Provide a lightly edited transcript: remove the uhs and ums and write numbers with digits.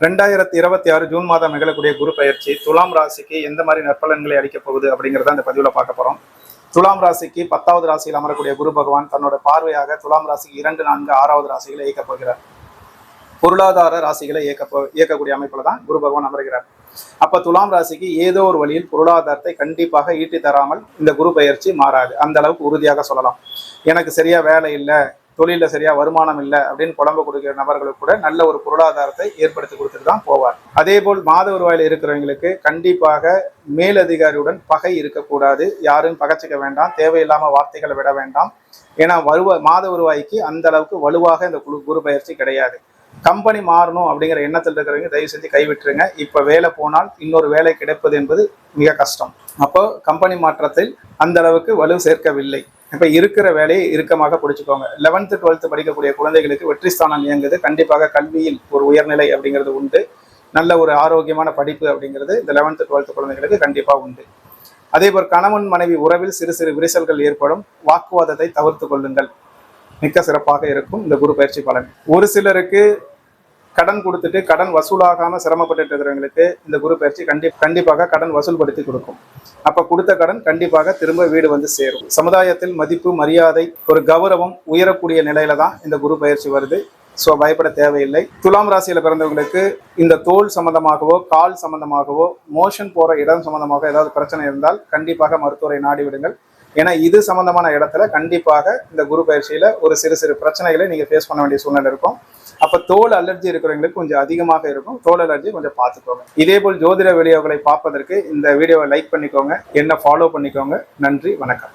2026 June மாதம் நிகழக்கூடிய குரு பயிற்சி துலாம் ராசிக்கு எந்த மாதிரி நற்பலன்களை அளிக்கப் போகுது அப்படிங்கிறத அந்த பதிவுல பார்க்க போறோம். துலாம் ராசிக்கு 10வது ராசியில் அமரக்கூடிய குரு பகவான் தன்னோட பார்வையாக துலாம் ராசிக்கு 2, 4, 6வது ராசிகளை இயக்கப் போகிறார். பொருளாதார ராசிகளை இயக்கக்கூடிய அமைப்புல தான் குரு பகவான் அமர்கிறார். அப்ப துலாம் ராசிக்கு ஏதோ ஒரு வழியில் பொருளாதாரத்தை கண்டிப்பாக ஈட்டி தராமல் இந்த குரு பயிற்சி மாறாது. அந்த அளவுக்கு உறுதியாக சொல்லலாம். எனக்கு சரியா வேலை இல்லை, தொழில சரியா வருமானம் இல்லை அப்படின்னு குழம்பு கொடுக்கிற நபர்களுக்கு கூட நல்ல ஒரு பொருளாதாரத்தை ஏற்படுத்தி கொடுத்துட்டு தான் போவார். அதே போல் மாத வருவாயில் இருக்கிறவங்களுக்கு கண்டிப்பாக மேலதிகாரியுடன் பகை இருக்கக்கூடாது. யாரும் பகைச்சிக்க வேண்டாம், தேவையில்லாம வார்த்தைகளை விட வேண்டாம். ஏன்னா மாத வருவாய்க்கு அந்த அளவுக்கு வலுவாக இந்த குரு பயிற்சி கிடையாது. கம்பெனி மாறணும் அப்படிங்கிற எண்ணத்தில் இருக்கிறவங்க தயவு செஞ்சு கைவிட்டுருங்க. இப்ப வேலை போனால் இன்னொரு வேலை கிடைப்பது என்பது மிக கஷ்டம். அப்போ கம்பெனி மாற்றத்தில் அந்த அளவுக்கு வலு சேர்க்கவில்லை. இப்ப இருக்கிற வேலையை இறுக்கமாக பிடிச்சுக்கோங்க. 11th 12th படிக்கக்கூடிய குழந்தைகளுக்கு வெற்றி ஸ்தானம் இயங்குது. கண்டிப்பாக கல்வியில் ஒரு உயர்நிலை அப்படிங்கிறது உண்டு. நல்ல ஒரு ஆரோக்கியமான படிப்பு அப்படிங்கிறது இந்த 11th 12th குழந்தைகளுக்கு கண்டிப்பா உண்டு. அதே போல் கணவன் மனைவி உறவில் சிறு சிறு விரிசல்கள் ஏற்படும். வாக்குவாதத்தை தவிர்த்து கொள்ளுங்கள். மிக்க சிறப்பாக இருக்கும் இந்த குரு பயிற்சி பலன். ஒரு சிலருக்கு கடன் கொடுத்துட்டு கடன் வசூலாகாம சிரமப்பட்டு இருக்கிறவங்களுக்கு இந்த குரு பயிற்சி கண்டிப்பாக கடன் வசூல்படுத்தி கொடுக்கும். அப்ப கொடுத்த கடன் கண்டிப்பாக திரும்ப வீடு வந்து சேரும். சமுதாயத்தில் மதிப்பு, மரியாதை, ஒரு கௌரவம் உயரக்கூடிய நிலையில தான் இந்த குரு பயிற்சி வருது. ஸோ பயப்பட தேவையில்லை. துலாம் ராசியில பிறந்தவங்களுக்கு இந்த தோல் சம்பந்தமாகவோ கால் சம்பந்தமாகவோ மோஷன் போற இடம் சம்பந்தமாக ஏதாவது பிரச்சனை இருந்தால் கண்டிப்பாக மருத்துவரை நாடி விடுங்கள். ஏன்னா இது சம்பந்தமான இடத்துல கண்டிப்பாக இந்த குரு பயிற்சியில ஒரு சிறு சிறு பிரச்சனைகளை நீங்க ஃபேஸ் பண்ண வேண்டிய சூழ்நிலை இருக்கும். அப்ப தோல் அலர்ஜி இருக்கிறவங்களுக்கு கொஞ்சம் அதிகமாக இருக்கும். தோல் அலர்ஜி கொஞ்சம் பார்த்துக்கோங்க. இதே போல் ஜோதிட வீடியோக்களை பார்ப்பதற்கு இந்த வீடியோவை லைக் பண்ணிக்கோங்க, என்ன ஃபாலோ பண்ணிக்கோங்க. நன்றி, வணக்கம்.